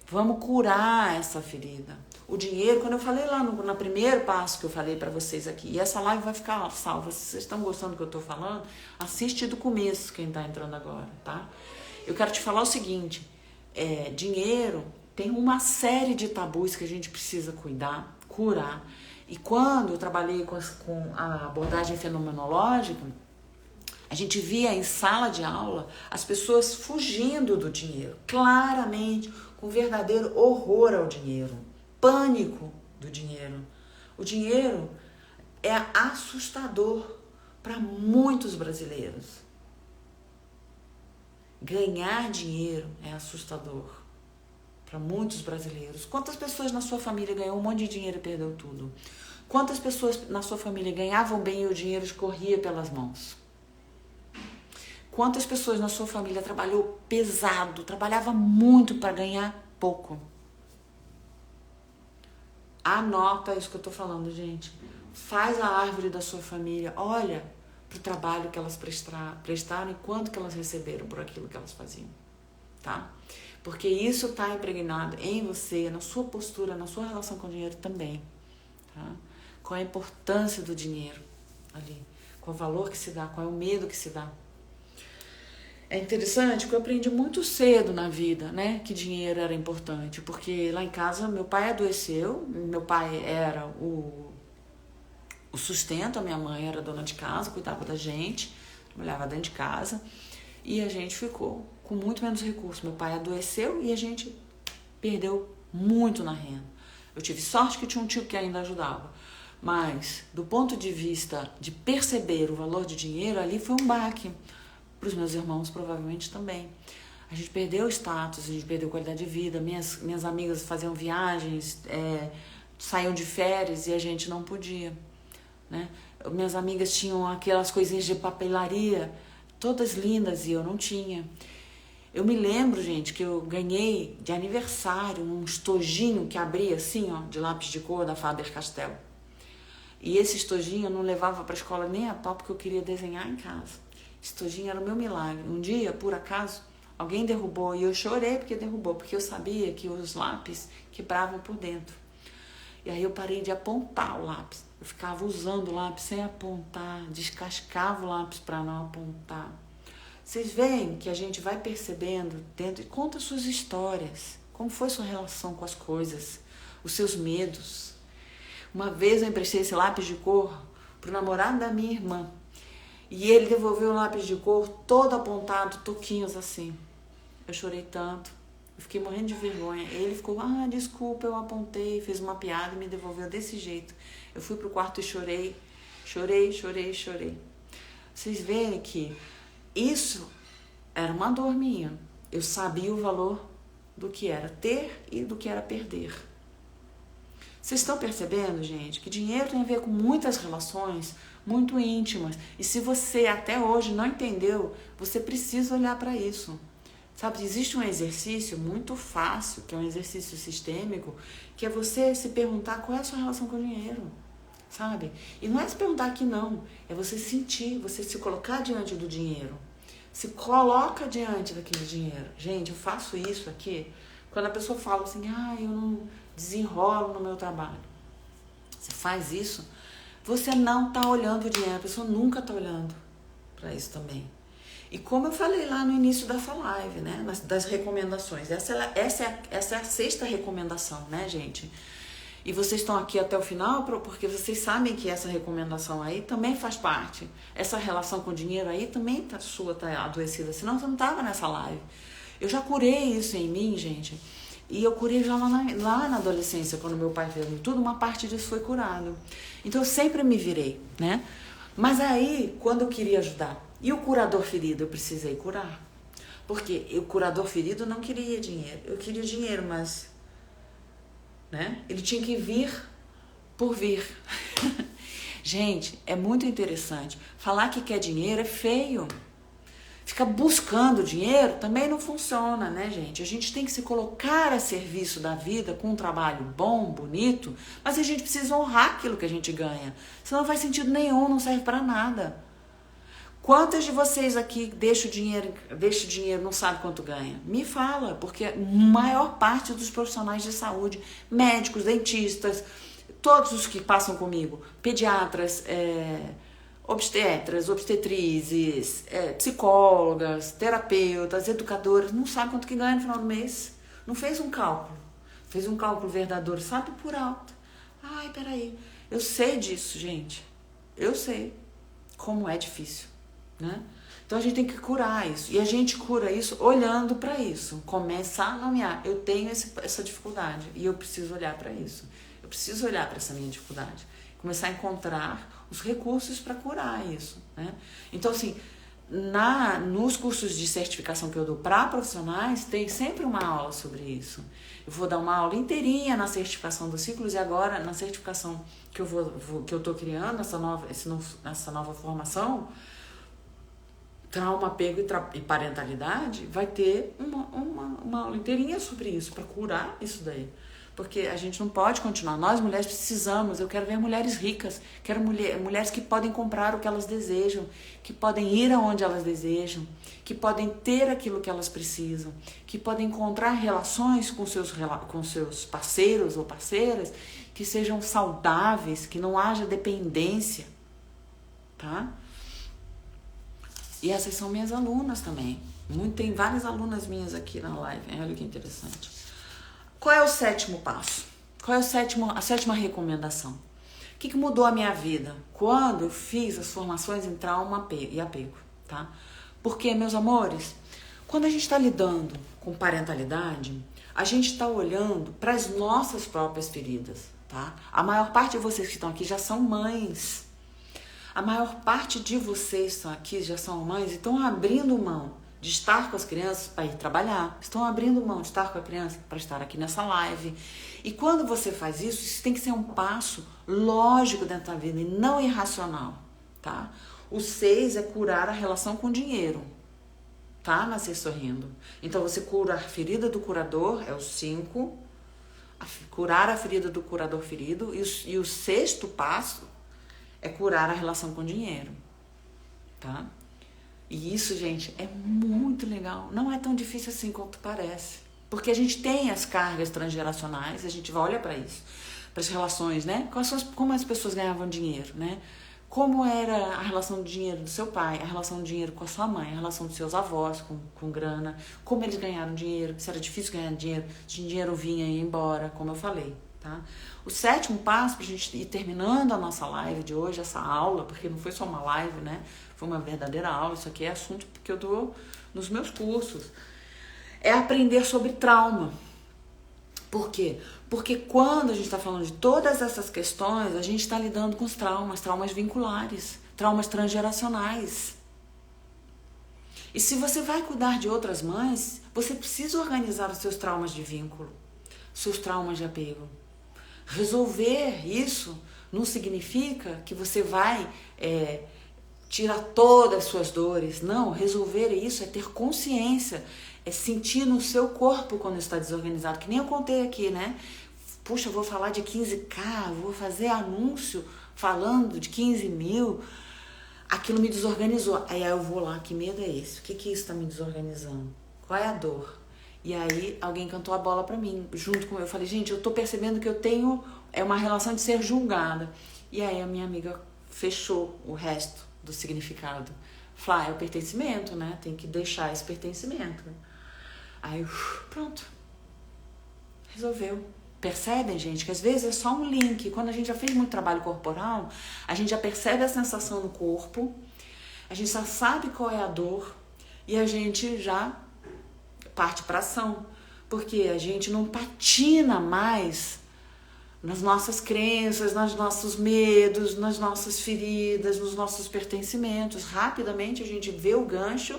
Vamos curar essa ferida. o dinheiro, quando eu falei lá no primeiro passo que eu falei para vocês aqui, e essa live vai ficar salva, se vocês estão gostando do que eu estou falando, assiste do começo quem está entrando agora, tá? Eu quero te falar o seguinte, dinheiro tem uma série de tabus que a gente precisa cuidar, curar, e quando eu trabalhei com a abordagem fenomenológica, a gente via em sala de aula as pessoas fugindo do dinheiro, claramente, com verdadeiro horror ao dinheiro, pânico do dinheiro. O dinheiro é assustador para muitos brasileiros. Ganhar dinheiro é assustador para muitos brasileiros. Quantas pessoas na sua família ganhou um monte de dinheiro e perdeu tudo? Quantas pessoas na sua família ganhavam bem e o dinheiro escorria pelas mãos? Quantas pessoas na sua família trabalhou pesado, trabalhava muito para ganhar pouco? Anota isso que eu tô falando, gente. Faz a árvore da sua família, olha pro trabalho que elas prestaram e quanto que elas receberam por aquilo que elas faziam, tá? Porque isso tá impregnado em você, na sua postura, na sua relação com o dinheiro também, tá? Qual a importância do dinheiro ali, qual o valor que se dá, qual é o medo que se dá. É interessante que eu aprendi muito cedo na vida, né, que dinheiro era importante, porque lá em casa meu pai adoeceu, meu pai era o sustento, a minha mãe era dona de casa, cuidava da gente, trabalhava dentro de casa, e a gente ficou com muito menos recursos. Meu pai adoeceu e a gente perdeu muito na renda. Eu tive sorte que tinha um tio que ainda ajudava, mas do ponto de vista de perceber o valor de dinheiro, ali foi um baque. Para os meus irmãos, provavelmente também. A gente perdeu status, a gente perdeu qualidade de vida. Minhas amigas faziam viagens, saíam de férias e a gente não podia, né? Minhas amigas tinham aquelas coisinhas de papelaria, todas lindas, e eu não tinha. Eu me lembro, gente, que eu ganhei de aniversário um estojinho que abria assim, ó, de lápis de cor da Faber-Castell. E esse estojinho eu não levava para a escola nem a pau porque eu queria desenhar em casa. Estojinho era o meu milagre. Um dia, por acaso, alguém derrubou e eu chorei porque derrubou, porque eu sabia que os lápis quebravam por dentro. E aí eu parei de apontar o lápis. Eu ficava usando o lápis sem apontar, descascava o lápis para não apontar. Vocês veem que a gente vai percebendo dentro, e conta suas histórias, como foi sua relação com as coisas, os seus medos. Uma vez eu emprestei esse lápis de cor pro namorado da minha irmã. E ele devolveu o lápis de cor todo apontado, toquinhos assim. Eu chorei tanto, eu fiquei morrendo de vergonha. Ele ficou, desculpa, eu apontei, fez uma piada e me devolveu desse jeito. Eu fui pro quarto e chorei. Vocês veem que isso era uma dor minha. Eu sabia o valor do que era ter e do que era perder. Vocês estão percebendo, gente, que dinheiro tem a ver com muitas relações muito íntimas. E se você até hoje não entendeu, você precisa olhar para isso. Sabe, existe um exercício muito fácil, que é um exercício sistêmico, que é você se perguntar qual é a sua relação com o dinheiro, sabe? E não é se perguntar aqui não, é você sentir, você se colocar diante do dinheiro. Se coloca diante daquele dinheiro. Gente, eu faço isso aqui, quando a pessoa fala assim, eu não desenrolo no meu trabalho. Você faz isso, você não está olhando o dinheiro, a pessoa nunca está olhando para isso também. E como eu falei lá no início dessa live, né, das recomendações, essa é a sexta recomendação, né, gente? E vocês estão aqui até o final porque vocês sabem que essa recomendação aí também faz parte. Essa relação com o dinheiro aí também tá adoecida, senão você não estava nessa live. Eu já curei isso em mim, gente. E eu curei já lá na adolescência, quando meu pai fez tudo, uma parte disso foi curado. Então eu sempre me virei, né? Mas aí, quando eu queria ajudar, e o curador ferido, eu precisei curar. Porque o curador ferido não queria dinheiro. Eu queria dinheiro, mas, né? Ele tinha que vir por vir. Gente, é muito interessante. Falar que quer dinheiro é feio. Ficar buscando dinheiro também não funciona, né, gente? A gente tem que se colocar a serviço da vida com um trabalho bom, bonito, mas a gente precisa honrar aquilo que a gente ganha. Senão não faz sentido nenhum, não serve para nada. Quantas de vocês aqui deixa o dinheiro, não sabe quanto ganha? Me fala, porque a maior parte dos profissionais de saúde, médicos, dentistas, todos os que passam comigo, pediatras, obstetras, obstetrizes, psicólogas, terapeutas, educadoras, não sabe quanto que ganha no final do mês. Não fez um cálculo. Fez um cálculo verdadeiro, sabe por alto. Ai, peraí. Eu sei disso, gente. Eu sei como é difícil, né? Então a gente tem que curar isso. E a gente cura isso olhando para isso. Começar a nomear. Eu tenho essa dificuldade e eu preciso olhar para isso. Eu preciso olhar para essa minha dificuldade. Começar a encontrar os recursos para curar isso, né? Então, assim, nos cursos de certificação que eu dou para profissionais, tem sempre uma aula sobre isso. Eu vou dar uma aula inteirinha na certificação dos ciclos e agora na certificação que eu estou criando, essa nova formação, trauma, apego e parentalidade, vai ter uma aula inteirinha sobre isso, para curar isso daí. Porque a gente não pode continuar. Nós, mulheres, precisamos. Eu quero ver mulheres ricas. Quero mulheres que podem comprar o que elas desejam, que podem ir aonde elas desejam, que podem ter aquilo que elas precisam, que podem encontrar relações com seus parceiros ou parceiras que sejam saudáveis, que não haja dependência, tá? E essas são minhas alunas também. Tem várias alunas minhas aqui na live. Olha que interessante. Qual é o 7º passo? Qual é a 7ª recomendação? O que mudou a minha vida? Quando eu fiz as formações em trauma e apego, tá? Porque, meus amores, quando a gente está lidando com parentalidade, a gente está olhando para as nossas próprias feridas, tá? A maior parte de vocês que estão aqui já são mães. A maior parte de vocês que estão aqui já são mães e estão abrindo mão de estar com as crianças para ir trabalhar, estão abrindo mão de estar com a criança para estar aqui nessa live. E quando você faz isso, isso tem que ser um passo lógico dentro da vida e não irracional, tá? O 6 é curar a relação com o dinheiro, tá? Nascer sorrindo. Então você cura a ferida do curador, é o 5, curar a ferida do curador ferido, e o 6º passo é curar a relação com o dinheiro, tá? E isso, gente, é muito legal. Não é tão difícil assim quanto parece. Porque a gente tem as cargas transgeracionais, a gente vai olhar para isso, para as relações, né? Como as pessoas ganhavam dinheiro, né? Como era a relação do dinheiro do seu pai, a relação do dinheiro com a sua mãe, a relação dos seus avós com grana, como eles ganharam dinheiro, se era difícil ganhar dinheiro, se o dinheiro vinha e ia embora, como eu falei, tá? O 7º passo, pra gente ir terminando a nossa live de hoje, essa aula, porque não foi só uma live, né? Foi uma verdadeira aula, isso aqui é assunto que eu dou nos meus cursos. É aprender sobre trauma. Por quê? Porque quando a gente está falando de todas essas questões, a gente está lidando com os traumas vinculares, traumas transgeracionais. E se você vai cuidar de outras mães, você precisa organizar os seus traumas de vínculo, seus traumas de apego. Resolver isso não significa que você vai tirar todas as suas dores. Não, resolver isso é ter consciência, é sentir no seu corpo quando está desorganizado, que nem eu contei aqui, né? Puxa, eu vou falar de 15K, vou fazer anúncio falando de 15 mil, aquilo me desorganizou. Aí eu vou lá, que medo é esse? O que isso está me desorganizando? Qual é a dor? E aí alguém cantou a bola pra mim, junto com eu. Eu falei, gente, eu tô percebendo que eu tenho uma relação de ser julgada. E aí a minha amiga fechou o resto do significado. Falei, é o pertencimento, né? Tem que deixar esse pertencimento. Aí, pronto. Resolveu. Percebem, gente, que às vezes é só um link. Quando a gente já fez muito trabalho corporal, a gente já percebe a sensação no corpo, a gente já sabe qual é a dor e a gente já parte para ação. Porque a gente não patina mais nas nossas crenças, nos nossos medos, nas nossas feridas, nos nossos pertencimentos. Rapidamente a gente vê o gancho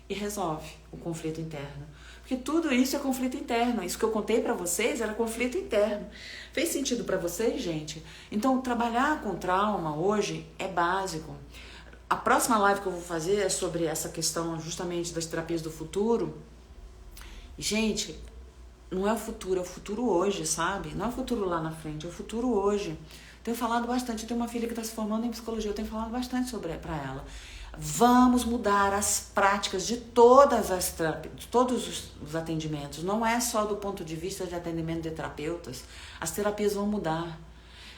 e resolve o conflito interno. Porque tudo isso é conflito interno. Isso que eu contei pra vocês era conflito interno. Fez sentido pra vocês, gente? Então, trabalhar com trauma hoje é básico. A próxima live que eu vou fazer é sobre essa questão justamente das terapias do futuro. Gente, não é o futuro hoje, sabe? Não é o futuro lá na frente, é o futuro hoje. Tenho falado bastante, eu tenho uma filha que está se formando em psicologia, eu tenho falado bastante para ela. Vamos mudar as práticas de todas as terapias, de todos os atendimentos. Não é só do ponto de vista de atendimento de terapeutas. As terapias vão mudar.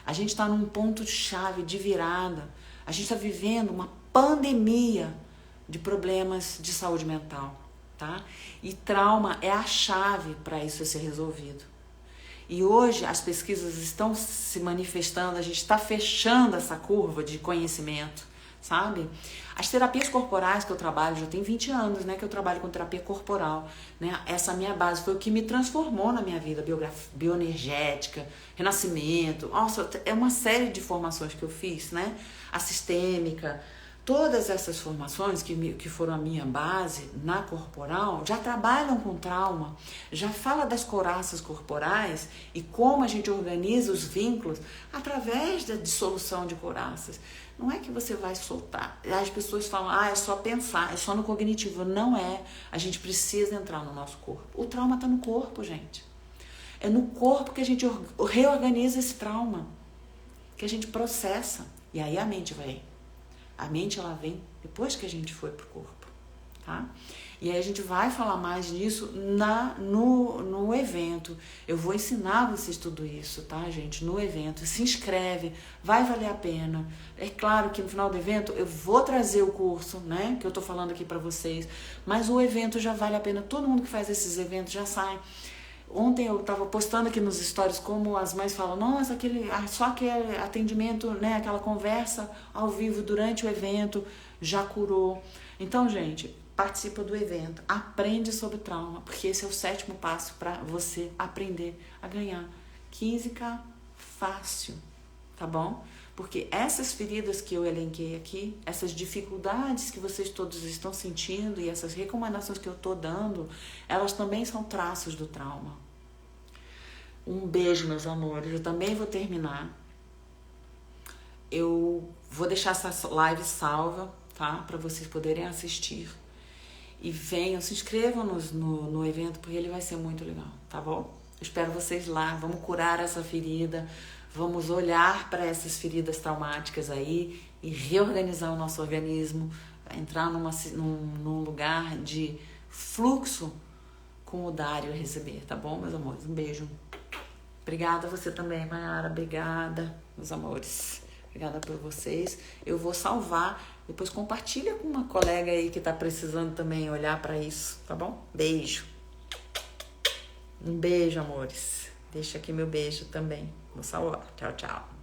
A gente está num ponto-chave de virada. A gente está vivendo uma pandemia de problemas de saúde mental, tá? E trauma é a chave para isso ser resolvido. E hoje as pesquisas estão se manifestando, a gente está fechando essa curva de conhecimento, sabe? As terapias corporais que eu trabalho, já tem 20 anos, né, que eu trabalho com terapia corporal, né? Essa minha base foi o que me transformou na minha vida, bioenergética, renascimento, nossa, é uma série de formações que eu fiz, né? A sistêmica, todas essas formações que foram a minha base na corporal, já trabalham com trauma, já fala das couraças corporais e como a gente organiza os vínculos através da dissolução de couraças. Não é que você vai soltar. As pessoas falam, é só pensar, é só no cognitivo. Não é. A gente precisa entrar no nosso corpo. O trauma está no corpo, gente. É no corpo que a gente reorganiza esse trauma, que a gente processa. E aí a mente vai. A mente, ela vem depois que a gente foi pro corpo, tá? E aí a gente vai falar mais disso no evento. Eu vou ensinar vocês tudo isso, tá, gente? No evento. Se inscreve, vai valer a pena. É claro que no final do evento eu vou trazer o curso, né? Que eu tô falando aqui pra vocês. Mas o evento já vale a pena. Todo mundo que faz esses eventos já sai. Ontem eu estava postando aqui nos stories como as mães falam, nossa, só aquele atendimento, né, aquela conversa ao vivo durante o evento já curou. Então, gente, participa do evento, aprende sobre trauma, porque esse é o 7º passo para você aprender a ganhar 15K fácil, tá bom? Porque essas feridas que eu elenquei aqui, essas dificuldades que vocês todos estão sentindo e essas recomendações que eu estou dando, elas também são traços do trauma. Um beijo, meus amores. Eu também vou terminar. Eu vou deixar essa live salva, tá? Para vocês poderem assistir. E venham, se inscrevam no evento, porque ele vai ser muito legal, tá bom? Eu espero vocês lá. Vamos curar essa ferida. Vamos olhar para essas feridas traumáticas aí e reorganizar o nosso organismo, entrar num lugar de fluxo com o dar e o receber, tá bom, meus amores? Um beijo. Obrigada a você também, Mayara. Obrigada, meus amores. Obrigada por vocês. Eu vou salvar, depois compartilha com uma colega aí que tá precisando também olhar para isso, tá bom? Beijo. Um beijo, amores. Deixa aqui meu beijo também. Vou salvar. Tchau, tchau.